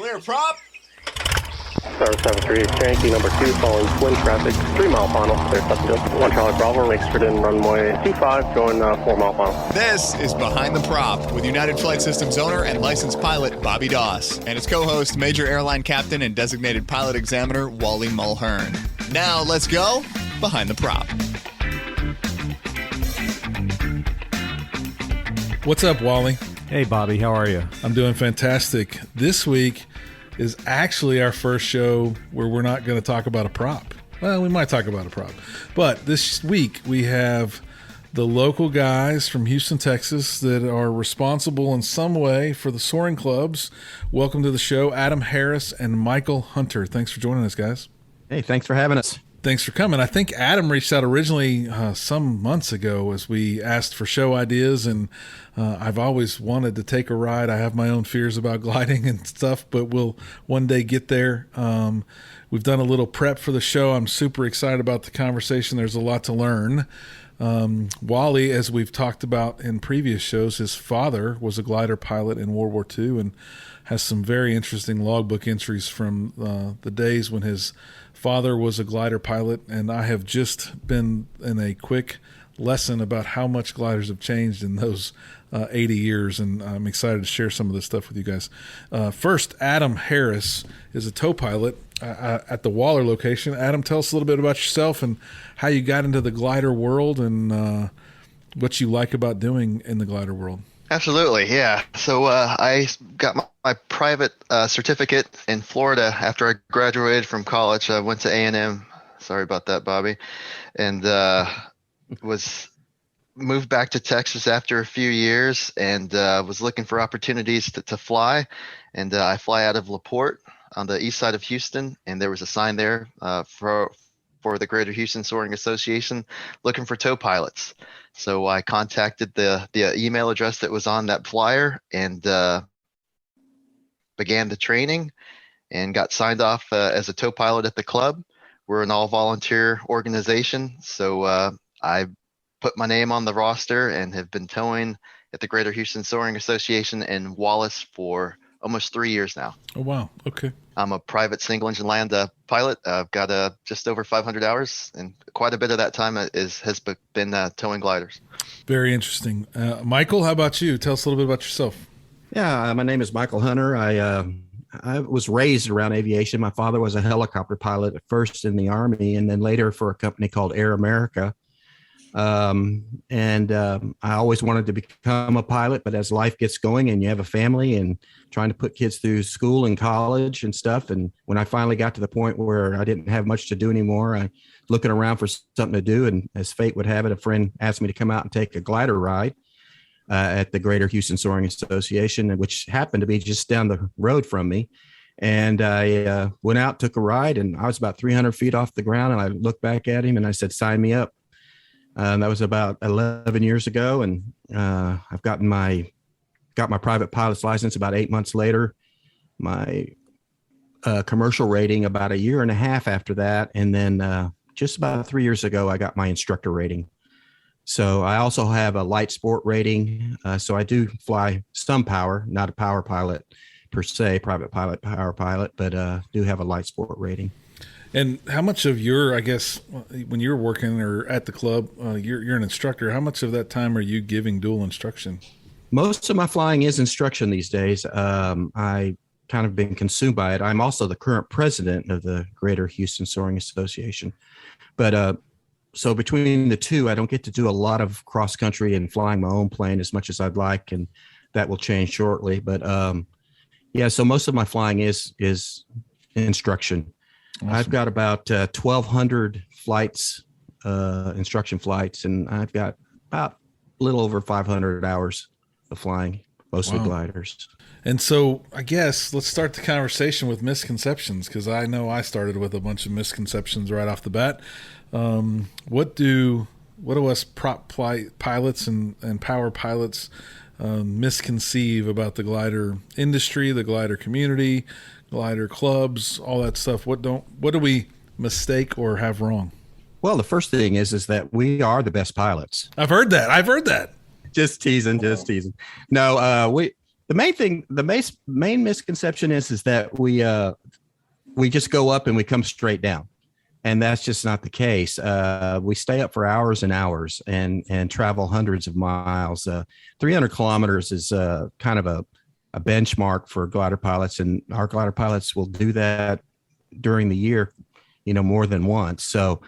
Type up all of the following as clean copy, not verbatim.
Clear prop. Star 73, Cherokee number 2, following twin traffic, 3 mile final, clear subject, 1 Charlie Bravo, exit in runway 25, going 4 mile final. This is Behind the Prop with United Flight Systems owner and licensed pilot Bobby Doss and his co-host, Major Airline Captain and designated pilot examiner Wally Mulhern. Now let's go Behind the Prop. What's up, Wally? Hey, Bobby. How are you? I'm doing fantastic. This week is actually our first show where we're not going to talk about a prop. Well, we might talk about a prop. But this week we have the local guys from Houston, Texas that are responsible in some way for the soaring clubs. Welcome to the show, Adam Harris and Michael Hunter. Thanks for joining us, guys. Hey, thanks for having us. Thanks for coming. I think Adam reached out originally some months ago as we asked for show ideas, and I've always wanted to take a ride. I have my own fears about gliding and stuff, but we'll one day get there. We've done a little prep for the show. I'm super excited about the conversation. There's a lot to learn. Wally, as we've talked about in previous shows, his father was a glider pilot in World War II and has some very interesting logbook entries from the days when his father was a glider pilot, and I have just been in a quick lesson about how much gliders have changed in those 80 years, and I'm excited to share some of this stuff with you guys. First, Adam Harris is a tow pilot at the Waller location. Adam, tell us a little bit about yourself and how you got into the glider world and what you like about doing in the glider world. Absolutely, yeah. So I got my private certificate in Florida after I graduated from college. I went to A&M. Sorry about that, Bobby. And was moved back to Texas after a few years and was looking for opportunities to fly. And I fly out of LaPorte on the east side of Houston. And there was a sign there for the Greater Houston Soaring Association looking for tow pilots. So I contacted the email address that was on that flyer and began the training and got signed off as a tow pilot at the club. We're an all-volunteer organization, so I put my name on the roster and have been towing at the Greater Houston Soaring Association in Wallace for almost 3 years now. Oh, wow. Okay. I'm a private single-engine land pilot. I've got just over 500 hours, and quite a bit of that time has been towing gliders. Very interesting. Michael, how about you? Tell us a little bit about yourself. Yeah, my name is Michael Hunter. I was raised around aviation. My father was a helicopter pilot at first in the Army and then later for a company called Air America. I always wanted to become a pilot, but as life gets going and you have a family and trying to put kids through school and college and stuff. And when I finally got to the point where I didn't have much to do anymore, I looking around for something to do. And as fate would have it, a friend asked me to come out and take a glider ride at the Greater Houston Soaring Association, which happened to be just down the road from me. And I went out, took a ride, and I was about 300 feet off the ground. And I looked back at him and I said, "Sign me up." That was about 11 years ago, and I've got my private pilot's license about 8 months later. My commercial rating about a year and a half after that, and then just about 3 years ago, I got my instructor rating. So I also have a light sport rating. So I do fly some power, not a power pilot per se, private pilot, power pilot, but do have a light sport rating. And how much of your, I guess, when you're working or at the club, you're an instructor, how much of that time are you giving dual instruction? Most of my flying is instruction these days. I kind of been consumed by it. I'm also the current president of the Greater Houston Soaring Association. But so between the two, I don't get to do a lot of cross country and flying my own plane as much as I'd like, and that will change shortly. But yeah, so most of my flying is instruction. Awesome. I've got about 1,200 flights, instruction flights, and I've got about a little over 500 hours of flying, mostly gliders. And so I guess let's start the conversation with misconceptions, because I know I started with a bunch of misconceptions right off the bat. What do us prop pilots and power pilots misconceive about the glider industry, the glider community, glider clubs, all that stuff? What do we mistake or have wrong? Well, the first thing is that we are the best pilots. I've heard that. Just teasing. No, main misconception is that we just go up and we come straight down. And that's just not the case. We stay up for hours and hours and travel hundreds of miles. 300 kilometers is kind of a benchmark for glider pilots, and our glider pilots will do that during the year, more than once. So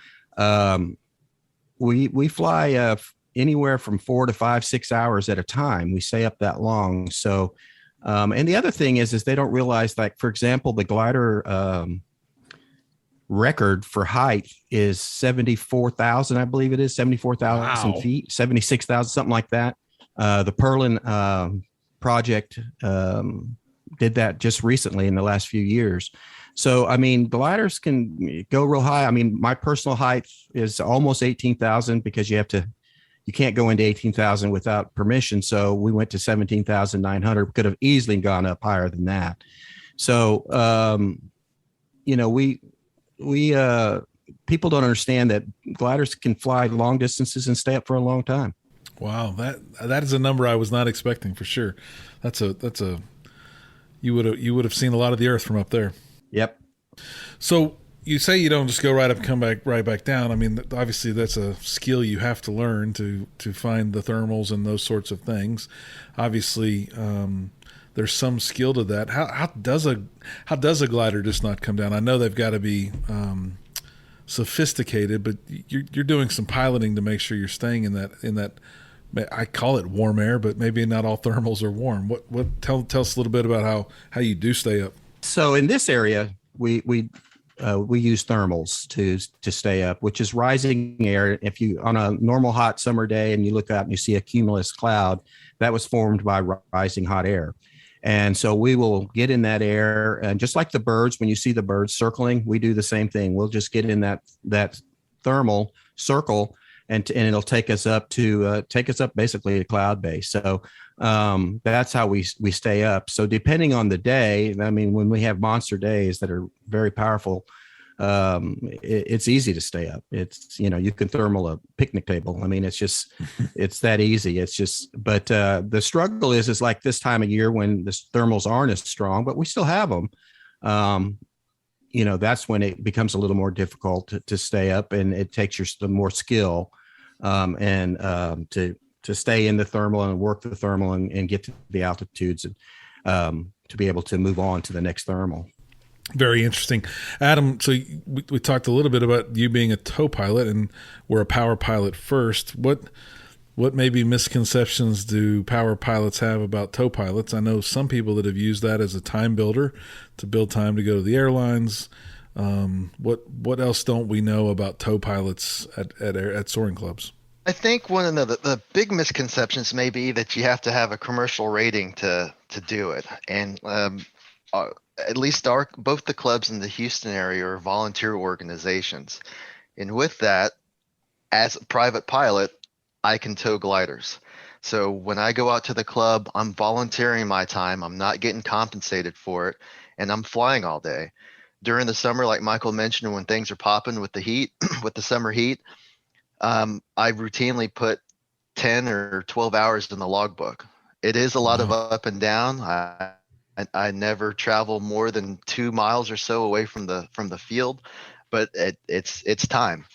we fly anywhere from 4 to 5, 6 hours at a time. We stay up that long. So, and the other thing is they don't realize, like, for example, the glider record for height is 74,000, I believe it is 74,000 feet, 76,000, something like that. The Perlin project did that just recently in the last few years. So, I mean, gliders can go real high. I mean, my personal height is almost 18,000 because you can't go into 18,000 without permission. So we went to 17,900. Could have easily gone up higher than that. So, we people don't understand that gliders can fly long distances and stay up for a long time. Wow, that is a number I was not expecting for sure. That's a you would have seen a lot of the Earth from up there. Yep. So you say you don't just go right up and come right back down. I mean, obviously that's a skill you have to learn to find the thermals and those sorts of things. Obviously, there's some skill to that. How does a glider just not come down? I know they've got to be sophisticated, but you're doing some piloting to make sure you're staying in that. I call it warm air, but maybe not all thermals are warm. Tell us a little bit about how you do stay up. So in this area, we use thermals to stay up, which is rising air. If you on a normal hot summer day and you look out and you see a cumulus cloud, that was formed by rising hot air. And so we will get in that air, and just like the birds, when you see the birds circling, we do the same thing. We'll just get in that thermal circle, and it'll take us up basically to cloud base. So that's how we stay up. So depending on the day, I mean, when we have monster days that are very powerful, it's easy to stay up. It's, you can thermal a picnic table. I mean, it's that easy. But the struggle is like this time of year when the thermals aren't as strong, but we still have them. That's when it becomes a little more difficult to stay up, and it takes some more skill to stay in the thermal and work the thermal and get to the altitudes and to be able to move on to the next thermal. Very interesting. Adam, so we talked a little bit about you being a tow pilot, and we're a power pilot first. What maybe misconceptions do power pilots have about tow pilots? I know some people that have used that as a time builder to build time to go to the airlines. What else don't we know about tow pilots at soaring clubs? I think one of the big misconceptions may be that you have to have a commercial rating to do it. And at least both the clubs in the Houston area are volunteer organizations. And with that, as a private pilot, I can tow gliders. So when I go out to the club, I'm volunteering my time. I'm not getting compensated for it, and I'm flying all day. During the summer, like Michael mentioned, when things are popping with the heat, with the summer heat, I routinely put 10 or 12 hours in the logbook. It is a lot of up and down. I never travel more than 2 miles or so away from the field, but it's time.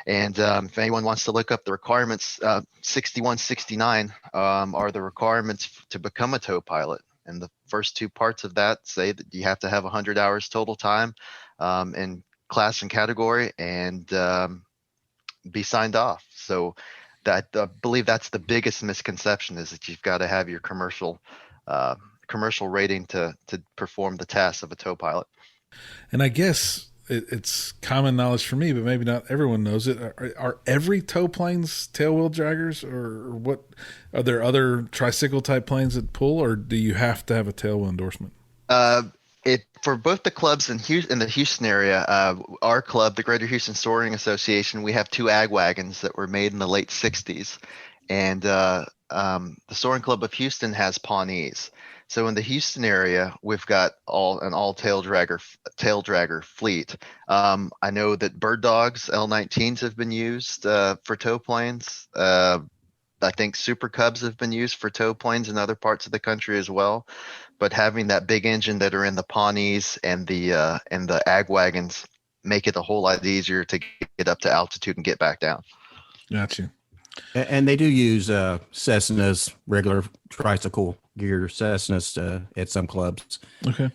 And if anyone wants to look up the requirements, 6169 are the requirements to become a tow pilot. And the first two parts of that say that you have to have 100 hours total time in class and category and be signed off. So that I believe that's the biggest misconception, is that you've got to have your commercial rating to perform the tasks of a tow pilot. And I guess it's common knowledge for me, but maybe not everyone knows it. Are every tow planes tailwheel draggers, or what? Are there other tricycle type planes that pull, or do you have to have a tailwheel endorsement? For both the clubs in the Houston area, our club, the Greater Houston Soaring Association, we have two ag wagons that were made in the late 60s. And the Soaring Club of Houston has Pawnees. So in the Houston area, we've got all tail dragger fleet. I know that Bird Dogs L19s have been used for tow planes. I think Super Cubs have been used for tow planes in other parts of the country as well. But having that big engine that are in the Pawnees and the ag wagons make it a whole lot easier to get up to altitude and get back down. Gotcha. And they do use Cessna's regular tricycle gear, Cessna's at some clubs. Okay.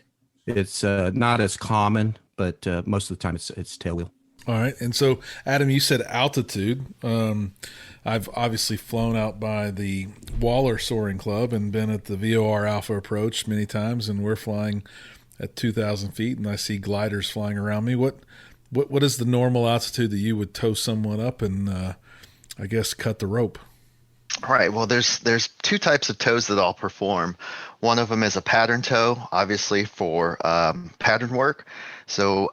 It's not as common, but most of the time it's tailwheel. All right. And so, Adam, you said altitude. I've obviously flown out by the Waller Soaring Club and been at the VOR Alpha approach many times, and we're flying at 2,000 feet, and I see gliders flying around me. What is the normal altitude that you would tow someone up and, I guess, cut the rope? All right. Well, there's two types of tows that I'll perform. One of them is a pattern tow, obviously for pattern work. So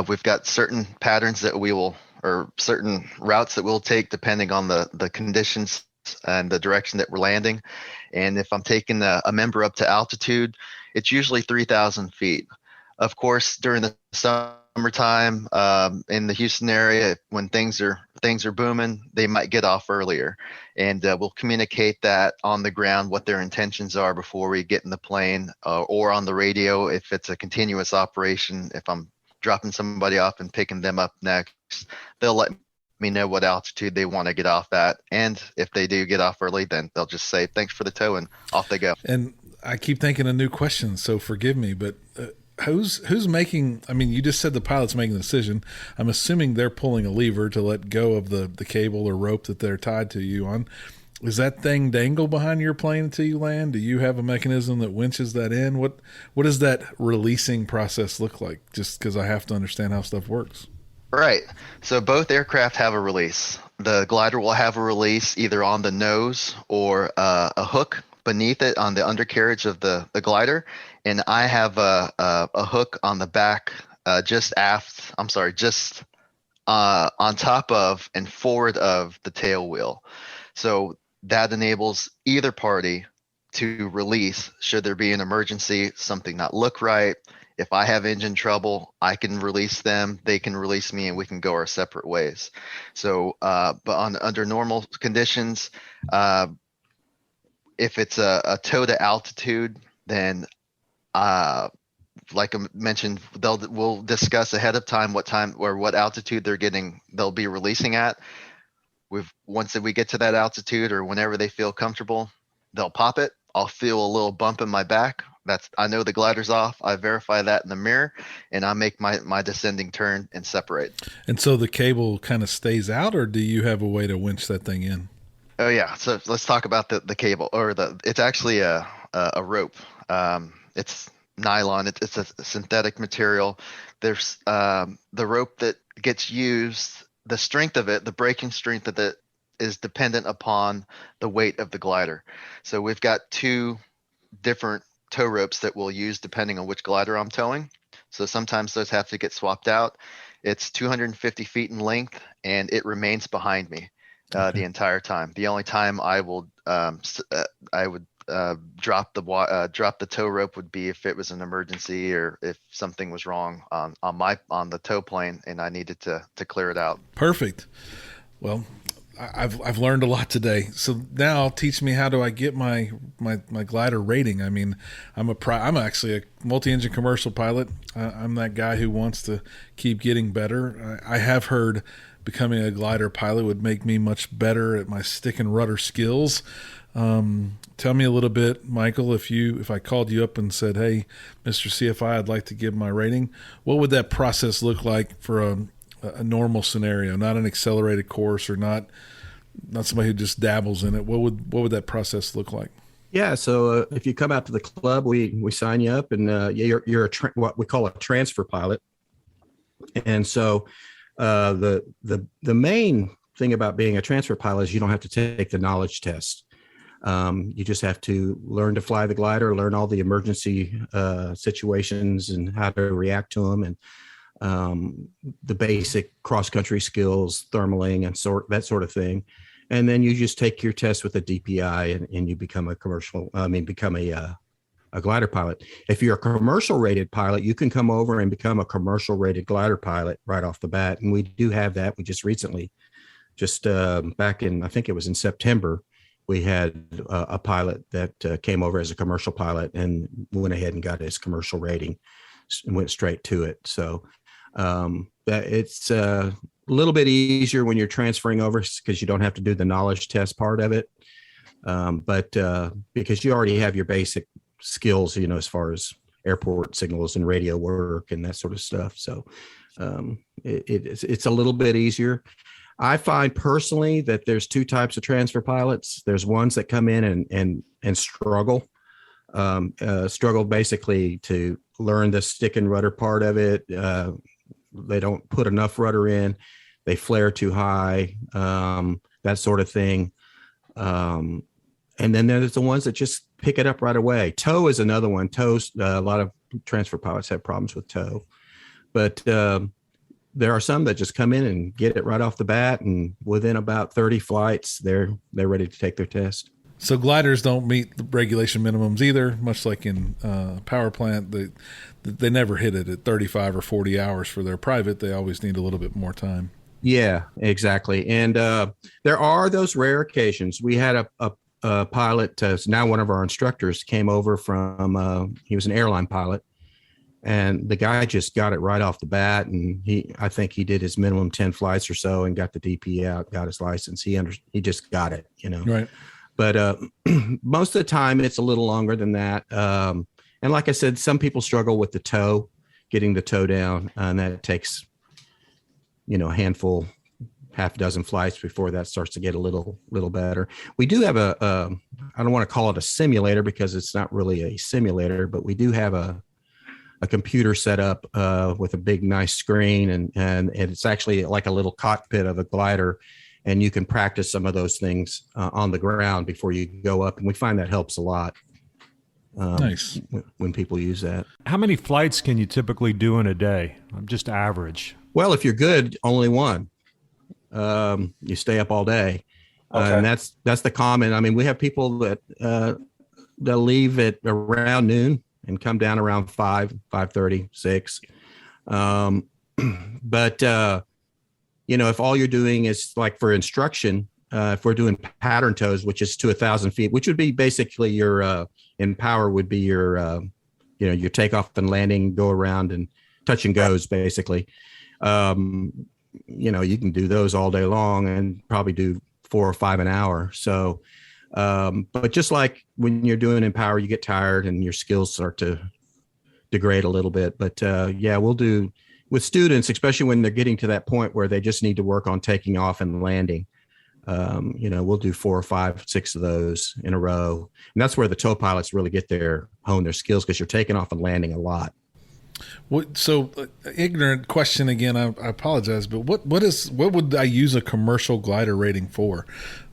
we've got certain patterns that we will, or certain routes that we'll take depending on the conditions and the direction that we're landing. And if I'm taking a member up to altitude, it's usually 3,000 feet. Of course, during the summertime in the Houston area, when things are booming, they might get off earlier, and we'll communicate that on the ground what their intentions are before we get in the plane, or on the radio if it's a continuous operation. If I'm dropping somebody off and picking them up next, they'll let me know what altitude they want to get off at, and if they do get off early, then they'll just say thanks for the tow and off they go. And I keep thinking of new questions, so forgive me, but who's making, I mean, you just said the pilot's making the decision. I'm assuming they're pulling a lever to let go of the cable or rope that they're tied to you on. Is that thing dangle behind your plane until you land? Do you have a mechanism that winches that in? What does that releasing process look like? Just because I have to understand how stuff works. Right. So both aircraft have a release. The glider will have a release either on the nose or a hook beneath it on the undercarriage of the glider. And I have a hook on the back, just on top of and forward of the tail wheel. So that enables either party to release should there be an emergency, something not look right. If I have engine trouble, I can release them, they can release me, and we can go our separate ways. So, but under normal conditions, if it's a tow to altitude, then like I mentioned, we'll discuss ahead of time what altitude they'll be releasing at. Once we get to that altitude or whenever they feel comfortable, they'll pop it. I'll feel a little bump in my back. I know the glider's off. I verify that in the mirror, and I make my descending turn and separate. And so the cable kind of stays out, or do you have a way to winch that thing in? Oh yeah. So let's talk about the cable, or it's actually a rope. It's nylon. It's a synthetic material. There's the rope that gets used. The strength of it, the braking strength of it, is dependent upon the weight of the glider. So we've got two different tow ropes that we'll use depending on which glider I'm towing. So sometimes those have to get swapped out. It's 250 feet in length, and it remains behind me the entire time. The only time I would drop the tow rope would be if it was an emergency or if something was wrong on the tow plane and I needed to clear it out. Multi-Perfect. Well, I've learned a lot today. So now teach me, how do I get my glider rating? I mean, I'm actually a multi-engine commercial pilot. I'm that guy who wants to keep getting better. I have heard becoming a glider pilot would make me much better at my stick and rudder skills. Tell me a little bit, Michael, if I called you up and said, hey, Mr. CFI, I'd like to give my rating, what would that process look like for a normal scenario, not an accelerated course or not somebody who just dabbles in it? What would that process look like? Yeah. So if you come out to the club, we sign you up, and you're what we call a transfer pilot. And so the main thing about being a transfer pilot is you don't have to take the knowledge test. You just have to learn to fly the glider, learn all the emergency situations and how to react to them, and the basic cross-country skills, thermaling, and that sort of thing. And then you just take your test with a DPI, and you become a glider pilot. If you're a commercial rated pilot, you can come over and become a commercial rated glider pilot right off the bat. And we do have that. We just recently, back in, I think it was in September, we had a pilot that came over as a commercial pilot and went ahead and got his commercial rating and went straight to it. So it's a little bit easier when you're transferring over because you don't have to do the knowledge test part of it. But because you already have your basic skills, as far as airport signals and radio work and that sort of stuff. So it's a little bit easier. I find personally that there's two types of transfer pilots. There's ones that come in and struggle basically to learn the stick and rudder part of it. They don't put enough rudder in, they flare too high, that sort of thing. And then there's the ones that just pick it up right away. Tow is another one. Tow's a lot of transfer pilots have problems with tow, but there are some that just come in and get it right off the bat, and within about 30 flights, they're ready to take their test. So gliders don't meet the regulation minimums either, much like in power plant. They never hit it at 35 or 40 hours for their private. They always need a little bit more time. Yeah, exactly. And there are those rare occasions. We had a pilot, now one of our instructors, came over from, he was an airline pilot, and the guy just got it right off the bat. And I think he did his minimum 10 flights or so and got the DP out, got his license. He just got it, Right. But most of the time it's a little longer than that. And like I said, some people struggle with the tow, getting the tow down, and that takes, a handful, half a dozen flights before that starts to get a little better. We do have I don't want to call it a simulator because it's not really a simulator, but we do have a computer set up with a big, nice screen, and it's actually like a little cockpit of a glider, and you can practice some of those things on the ground before you go up. And we find that helps a lot. Nice. When people use that. How many flights can you typically do in a day? Just average. Well, if you're good, only one. You stay up all day. Okay. And that's the common. I mean, we have people that they'll leave at around noon and come down around 5:30, 6. But if all you're doing is like for instruction, if we're doing pattern tows, which is to 1,000 feet, which would be basically your in power would be your your takeoff and landing, go around and touch and goes basically. You can do those all day long and probably do 4 or 5 an hour. So, but just like when you're doing in power, you get tired and your skills start to degrade a little bit. But we'll do with students, especially when they're getting to that point where they just need to work on taking off and landing. We'll do 4 or 5, 6 of those in a row. And that's where the tow pilots really hone their skills, because you're taking off and landing a lot. So ignorant question again, I apologize, but what would I use a commercial glider rating for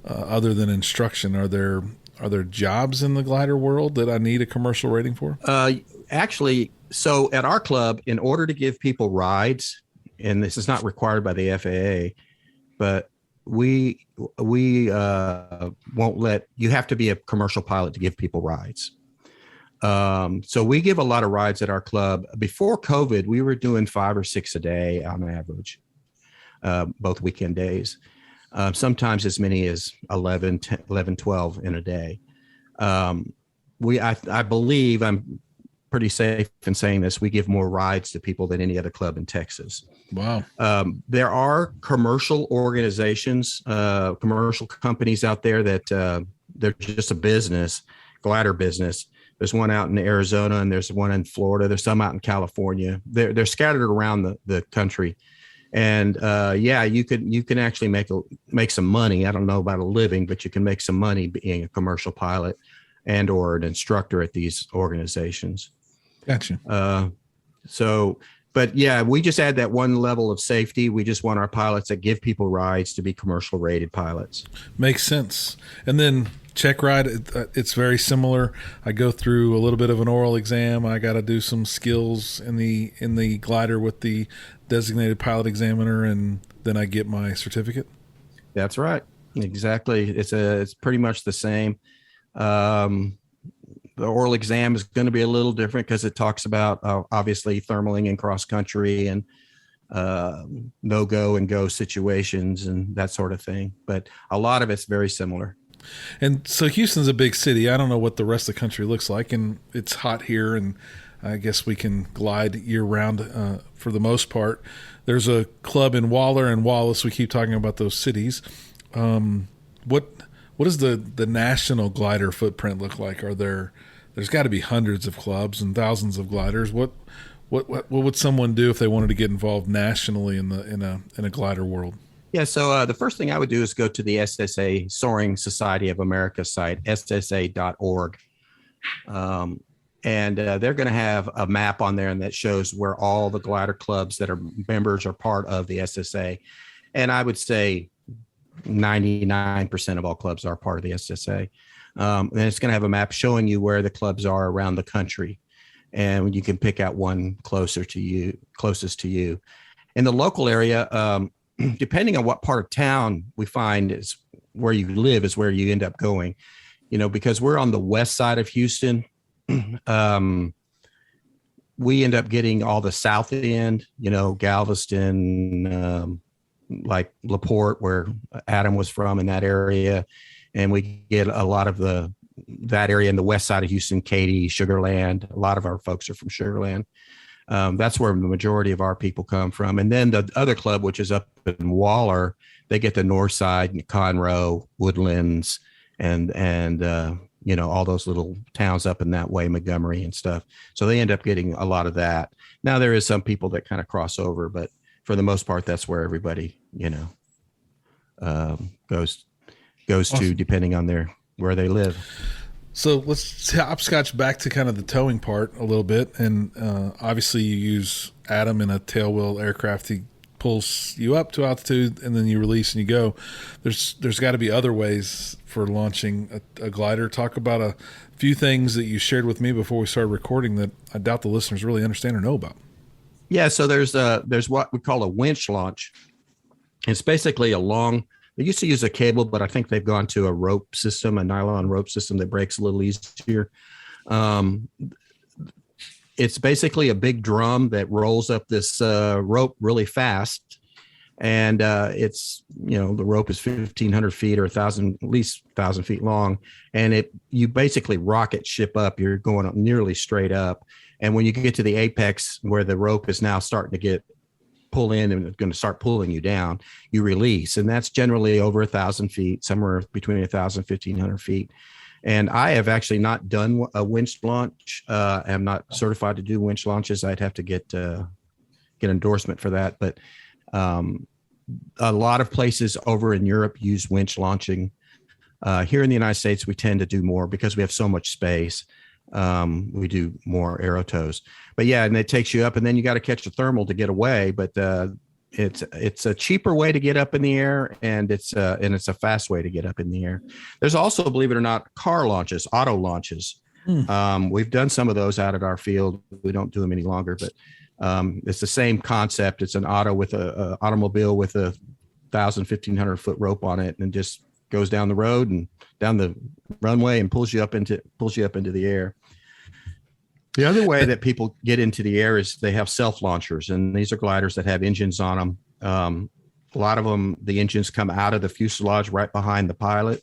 other than instruction? Are there jobs in the glider world that I need a commercial rating for? Actually, so at our club, in order to give people rides, and this is not required by the FAA, but we won't let you have to be a commercial pilot to give people rides. So we give a lot of rides at our club. Before COVID, we were doing 5 or 6 a day on average, both weekend days. Sometimes as many as 11, 12 in a day. I believe I'm pretty safe in saying this. We give more rides to people than any other club in Texas. Wow. There are commercial organizations, commercial companies out there that they're just a business, glider business. There's one out in Arizona and there's one in Florida. There's some out in California. They're scattered around the country. And you can actually make some money. I don't know about a living, but you can make some money being a commercial pilot and or an instructor at these organizations. Gotcha. But we just add that one level of safety. We just want our pilots that give people rides to be commercial rated pilots. Makes sense. And then check ride, it's very similar. I go through a little bit of an oral exam. I got to do some skills in the glider with the designated pilot examiner, and then I get my certificate. That's right. Exactly. It's pretty much the same. The oral exam is going to be a little different because it talks about obviously thermaling and cross country and no go and go situations and that sort of thing. But a lot of it's very similar. And so Houston's a big city. I don't know what the rest of the country looks like, and it's hot here, and I guess we can glide year round for the most part. There's a club in Waller and Wallace. We keep talking about those cities. What does the national glider footprint look like? There's got to be hundreds of clubs and thousands of gliders. What would someone do if they wanted to get involved nationally in a glider world? Yeah, so the first thing I would do is go to the SSA Soaring Society of America site, ssa.org. And they're going to have a map on there, and that shows where all the glider clubs that are members are part of the SSA. And I would say 99% of all clubs are part of the SSA. And it's going to have a map showing you where the clubs are around the country, and you can pick out one closest to you. In the local area, depending on what part of town we find is where you live is where you end up going, because we're on the west side of Houston. We end up getting all the south end, Galveston, like LaPorte, where Adam was from, in that area. And we get a lot of that area in the west side of Houston, Katy, Sugar Land. A lot of our folks are from Sugar Land. That's where the majority of our people come from. And then the other club, which is up in Waller, they get the north side, Conroe, Woodlands, and all those little towns up in that way, Montgomery and stuff. So they end up getting a lot of that. Now there is some people that kind of cross over, but for the most part, that's where everybody, goes to, depending on where they live. So let's hopscotch back to kind of the towing part a little bit. And obviously you use Adam in a tailwheel aircraft. He pulls you up to altitude and then you release and you go. There's got to be other ways for launching a glider. Talk about a few things that you shared with me before we started recording that I doubt the listeners really understand or know about. Yeah, so there's what we call a winch launch. It's basically they used to use a cable, but I think they've gone to a rope system, a nylon rope system that breaks a little easier. It's basically a big drum that rolls up this rope really fast. And it's, the rope is 1,500 feet or at least 1,000 feet long. And you basically rocket ship up. You're going up nearly straight up. And when you get to the apex where the rope is now starting to pull in and going to start pulling you down, you release. And that's generally over 1,000 feet, somewhere between 1,000 and 1,500 feet. And I have actually not done a winch launch. I'm not certified to do winch launches. I'd have to get endorsement for that. But a lot of places over in Europe use winch launching. Here in the United States, we tend to do more because we have so much space. We do more aero tows, but yeah, and it takes you up, and then you got to catch the thermal to get away. But it's a cheaper way to get up in the air, and it's a fast way to get up in the air. There's also, believe it or not, car launches, auto launches. We've done some of those out at our field. We don't do them any longer, but it's the same concept. It's an auto with a automobile with 1,000, 1,500 foot rope on it, and just goes down the road and down the runway and pulls you up into the air. The other way that people get into the air is they have self-launchers, and these are gliders that have engines on them. A lot of them, the engines come out of the fuselage right behind the pilot,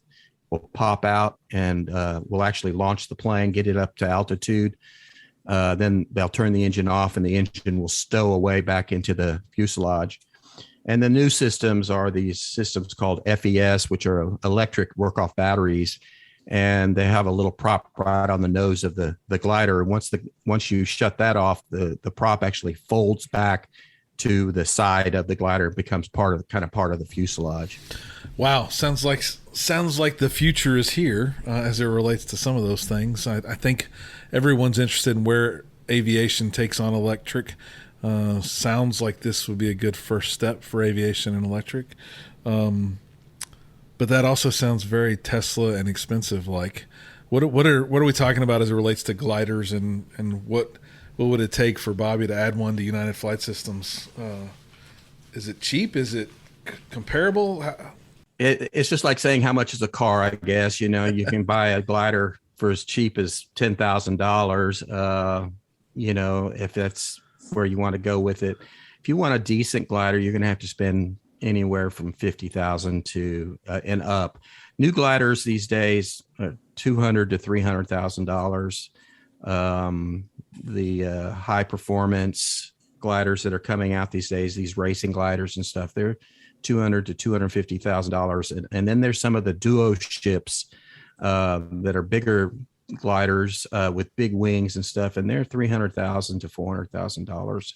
will pop out, and will actually launch the plane, get it up to altitude. Then they'll turn the engine off, and the engine will stow away back into the fuselage. And the new systems are these systems called FES, which are electric work-off batteries. And they have a little prop right on the nose of the glider. Once you shut that off, the prop actually folds back to the side of the glider. It becomes part of the fuselage. Wow, sounds like the future is here as it relates to some of those things. I think everyone's interested in where aviation takes on electric. Sounds like this would be a good first step for aviation and electric. But that also sounds very Tesla and expensive. Like, what are we talking about as it relates to gliders, and what would it take for Bobby to add one to United Flight Systems? Is it cheap? Is it comparable? It's just like saying how much is a car, I guess. You can buy a glider for as cheap as $10,000. If that's where you want to go with it. If you want a decent glider, you're going to have to spend anywhere from $50,000 to and up. new gliders these days are $200,000 to $300,000. The high performance gliders that are coming out these days, these racing gliders and stuff, they're $200,000 to $250,000. And then there's some of the duo ships that are bigger gliders with big wings and stuff, and they're $300,000 to $400,000.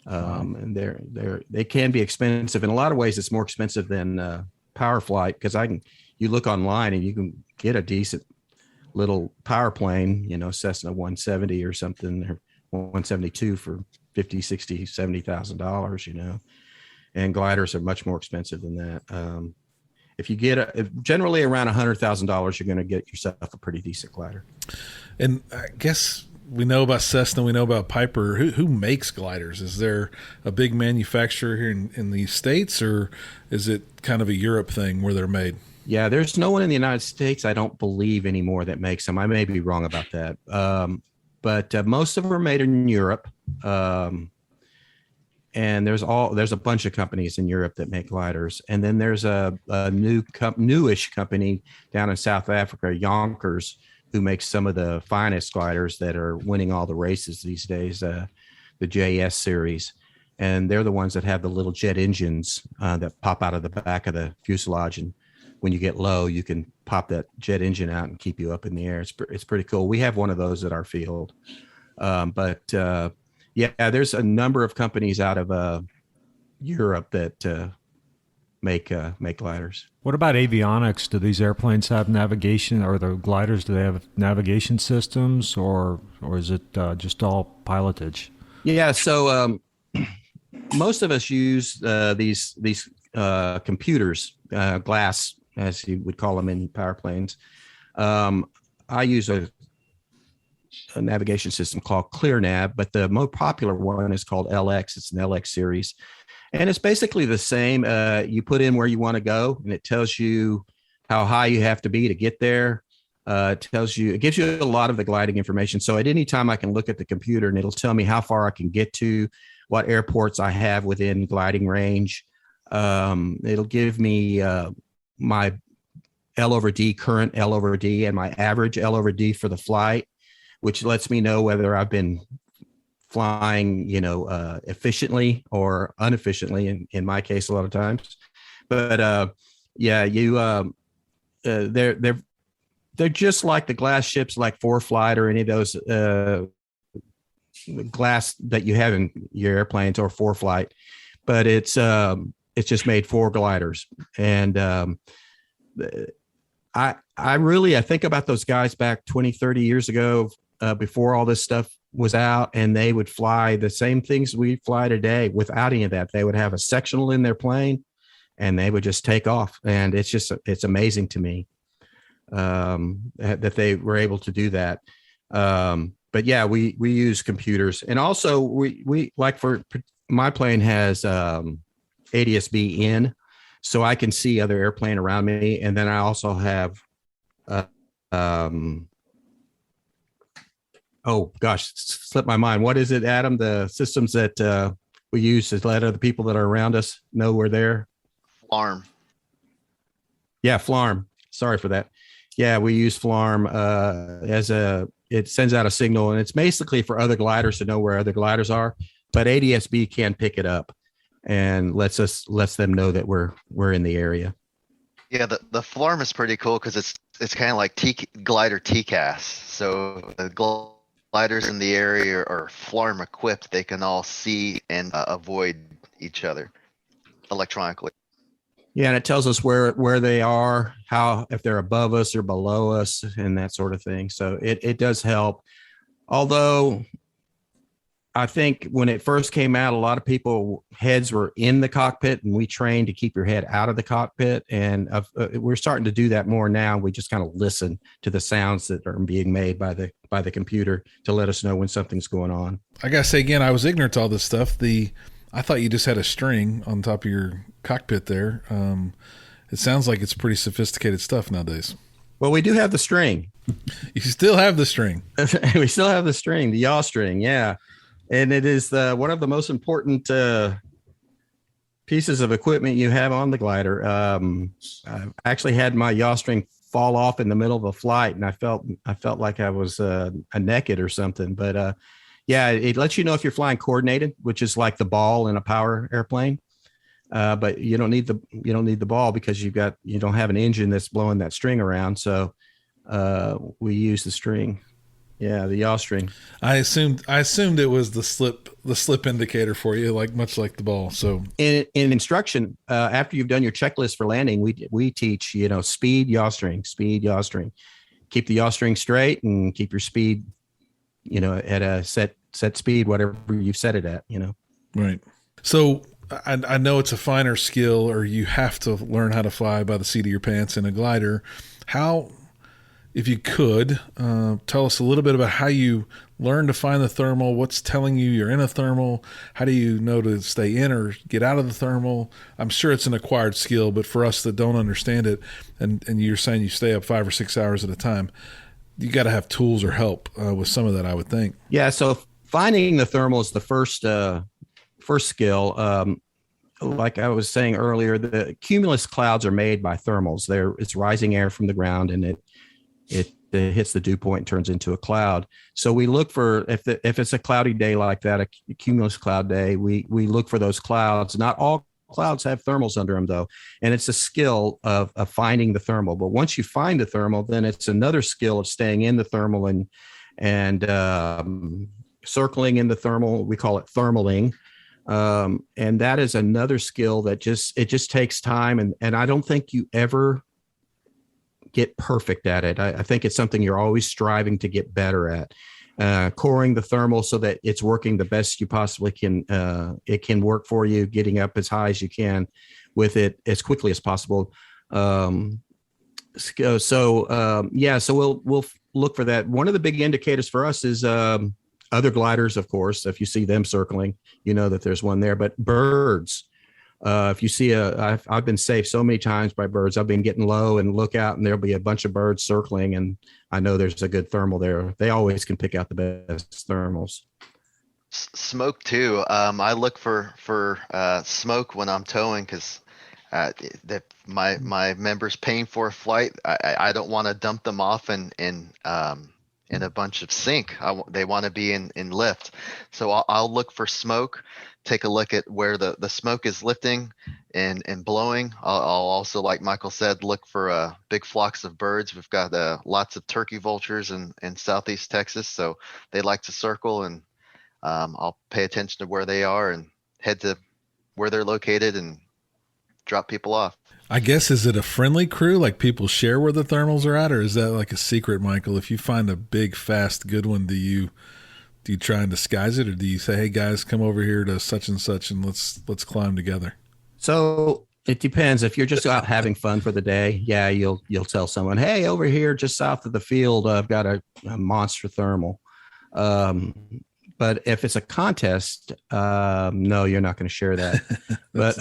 And they can be expensive. In a lot of ways, it's more expensive than power flight, because you look online and you can get a decent little power plane, Cessna 170 or something, or 172 for $50,000, $60,000, $70,000, and gliders are much more expensive than that. If you get generally around $100,000, you're going to get yourself a pretty decent glider. And I guess we know about Cessna, we know about Piper. Who makes gliders? Is there a big manufacturer here in the States, or is it kind of a Europe thing where they're made? Yeah, there's no one in the United States, I don't believe, anymore that makes them. I may be wrong about that. But most of them are made in Europe. And there's a bunch of companies in Europe that make gliders. And then there's a newish company down in South Africa, Yonkers, who makes some of the finest gliders that are winning all the races these days, the JS series. And they're the ones that have the little jet engines that pop out of the back of the fuselage. And when you get low, you can pop that jet engine out and keep you up in the air. It's pretty cool. We have one of those at our field. Yeah, there's a number of companies out of Europe that make gliders. What about avionics? Do these airplanes have navigation, or the gliders, do they have navigation systems, or is it just all pilotage? Yeah, so most of us use these computers, glass, as you would call them in power planes. I use a navigation system called ClearNav, but the most popular one is called LX. It's an LX series, and it's basically the same. You put in where you want to go, and it tells you how high you have to be to get there. It gives you a lot of the gliding information. So at any time, I can look at the computer, and it'll tell me how far I can get to, what airports I have within gliding range. It'll give me my L/D, current L/D, and my average L/D for the flight, which lets me know whether I've been flying, efficiently or inefficiently. In my case, a lot of times. But they're just like the glass ships, like ForeFlight or any of those glass that you have in your airplanes or ForeFlight. But it's just made for gliders. And I think about those guys back 20, 30 years ago, before all this stuff was out, and they would fly the same things we fly today without any of that. They would have a sectional in their plane, and they would just take off. And it's amazing to me that they were able to do that. But yeah, we use computers, and also we like, for my plane has ADS-B in, so I can see other airplane around me. And then I also have oh gosh, slipped my mind. What is it, Adam? The systems that we use to let other people that are around us know we're there. FLARM. Yeah, FLARM. Sorry for that. Yeah, we use FLARM it sends out a signal, and it's basically for other gliders to know where other gliders are. But ADS-B can pick it up and lets them know that we're in the area. Yeah, the FLARM is pretty cool because it's kind of like glider TCAS. So the gliders in the area are FLARM equipped. They can all see and avoid each other electronically. Yeah, and it tells us where they are, if they're above us or below us, and that sort of thing. So it does help. Although I think when it first came out, a lot of people heads were in the cockpit, and we trained to keep your head out of the cockpit. And we're starting to do that more now. We just kind of listen to the sounds that are being made by the computer to let us know when something's going on. I gotta say again, I was ignorant to all this stuff. I thought you just had a string on top of your cockpit there. It sounds like it's pretty sophisticated stuff nowadays. Well, we do have the string. You still have the string. We still have the string, the yaw string. Yeah. And it is one of the most important pieces of equipment you have on the glider. I actually had my yaw string fall off in the middle of a flight, and I felt like I was a naked or something. But yeah, it lets you know if you're flying coordinated, which is like the ball in a power airplane. But you don't need the ball because you don't have an engine that's blowing that string around. So we use the string. Yeah, the yaw string. I assumed it was the slip indicator for you, much like the ball. So in instruction, after you've done your checklist for landing, we teach, speed, yaw string, keep the yaw string straight and keep your speed, at a set speed, whatever you've set it at, Right. So I know it's a finer skill, or you have to learn how to fly by the seat of your pants in a glider. How, if you could, tell us a little bit about how you learn to find the thermal, what's telling you you're in a thermal, how do you know to stay in or get out of the thermal? I'm sure it's an acquired skill, but for us that don't understand it, and you're saying you stay up 5 or 6 hours at a time, you got to have tools or help with some of that, I would think. Yeah, so finding the thermal is the first skill. Like I was saying earlier, the cumulus clouds are made by thermals. It's rising air from the ground, and it hits the dew point and turns into a cloud. So we look for, if it's a cloudy day like that, a cumulus cloud day, we look for those clouds. Not all clouds have thermals under them though. And it's a skill of finding the thermal. But once you find the thermal, then it's another skill of staying in the thermal and circling in the thermal. We call it thermaling. And that is another skill that just takes time. And I don't think you ever get perfect at it. I think it's something you're always striving to get better at. Coring the thermal so that it's working the best you possibly can. It can work for you, getting up as high as you can with it as quickly as possible. So we'll look for that. One of the big indicators for us is other gliders, of course. If you see them circling, you know that there's one there. But birds. If you see I've been saved so many times by birds. I've been getting low and look out, and there'll be a bunch of birds circling, and I know there's a good thermal there. They always can pick out the best thermals. Smoke too. I look for smoke when I'm towing because my members paying for a flight. I don't want to dump them off in a bunch of sink. They want to be in lift. So I'll look for smoke. Take a look at where the smoke is lifting and blowing. I'll also, like Michael said, look for big flocks of birds. We've got lots of turkey vultures in southeast Texas, so they like to circle, and I'll pay attention to where they are and head to where they're located and drop people off. I guess, is it a friendly crew? Like people share where the thermals are at, or is that like a secret, Michael? If you find a big, fast, good one, do you try and disguise it, or do you say, "Hey guys, come over here to such and such, and let's climb together"? So it depends. If you're just out having fun for the day, yeah, you'll tell someone, "Hey, over here, just south of the field, I've got a monster thermal." But if it's a contest, no, you're not going to share that. But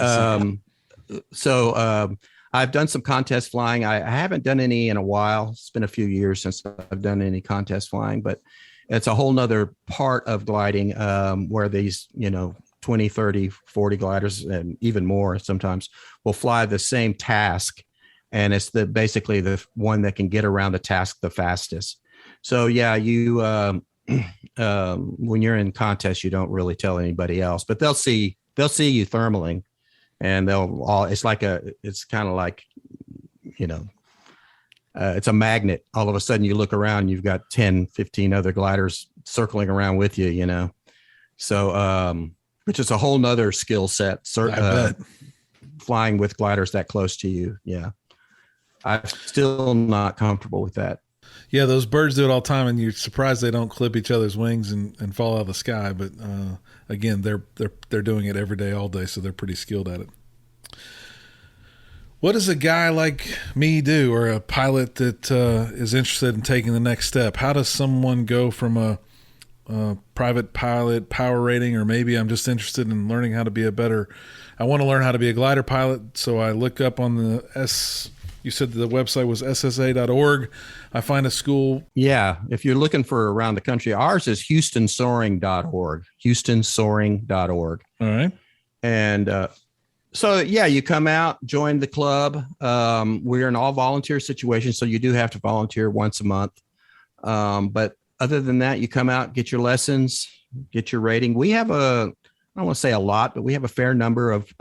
I've done some contest flying. I haven't done any in a while. It's been a few years since I've done any contest flying, but it's a whole nother part of gliding where these, 20, 30, 40 gliders, and even more sometimes, will fly the same task. And it's basically the one that can get around the task the fastest. So yeah, you when you're in contest, you don't really tell anybody else, but they'll see you thermaling, and it's kind of like, it's a magnet. All of a sudden you look around, you've got 10, 15 other gliders circling around with you, so, which is a whole nother skill set, flying with gliders that close to you. Yeah. I'm still not comfortable with that. Yeah. Those birds do it all the time, and you're surprised they don't clip each other's wings and fall out of the sky. But, again, they're doing it every day, all day. So they're pretty skilled at it. What does a guy like me do, or a pilot that is interested in taking the next step? How does someone go from a private pilot power rating, or maybe I'm just interested in learning how to be I want to learn how to be a glider pilot. So I look up on you said the website was ssa.org. I find a school. Yeah. If you're looking for around the country, ours is houstonsoaring.org, houstonsoaring.org. All right. And, So yeah, you come out, join the club. We're an all volunteer situation, so you do have to volunteer once a month. But other than that, you come out, get your lessons, get your rating. We have I don't want to say a lot, but we have a fair number of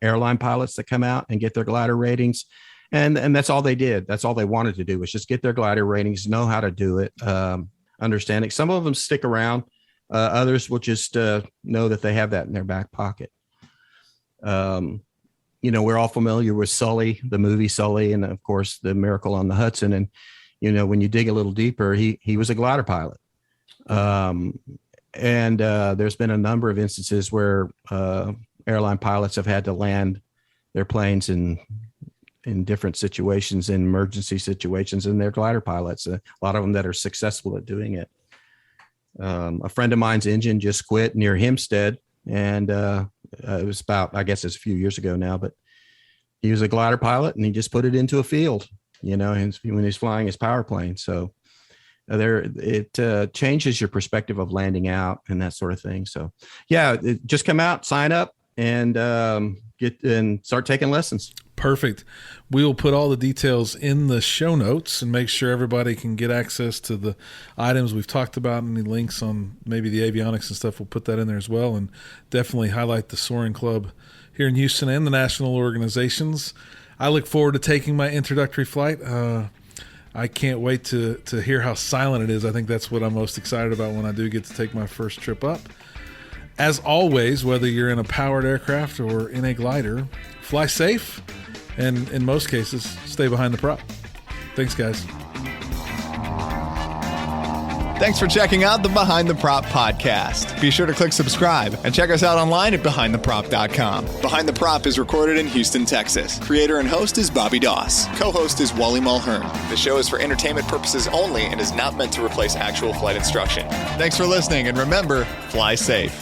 airline pilots that come out and get their glider ratings. And that's all they did. That's all they wanted to do was just get their glider ratings, know how to do it, understand it. Some of them stick around. Others will just know that they have that in their back pocket. We're all familiar with Sully, the movie Sully, and of course the Miracle on the Hudson. And, when you dig a little deeper, he was a glider pilot. There's been a number of instances where airline pilots have had to land their planes in different situations, in emergency situations, and they're glider pilots. A lot of them that are successful at doing it. A friend of mine's engine just quit near Hempstead, and it was about, I guess it's a few years ago now, but he was a glider pilot and he just put it into a field, when he's flying his power plane. So it changes your perspective of landing out and that sort of thing. So yeah, just come out, sign up, and get and start taking lessons. Perfect. We will put all the details in the show notes and make sure everybody can get access to the items we've talked about, and the links on maybe the avionics and stuff. We'll put that in there as well, and definitely highlight the Soaring Club here in Houston and the national organizations. I look forward to taking my introductory flight. I can't wait to hear how silent it is. I think that's what I'm most excited about when I do get to take my first trip up. As always, whether you're in a powered aircraft or in a glider, fly safe, and in most cases, stay behind the prop. Thanks, guys. Thanks for checking out the Behind the Prop podcast. Be sure to click subscribe and check us out online at BehindTheProp.com. Behind the Prop is recorded in Houston, Texas. Creator and host is Bobby Doss. Co-host is Wally Mulhern. The show is for entertainment purposes only and is not meant to replace actual flight instruction. Thanks for listening, and remember, fly safe.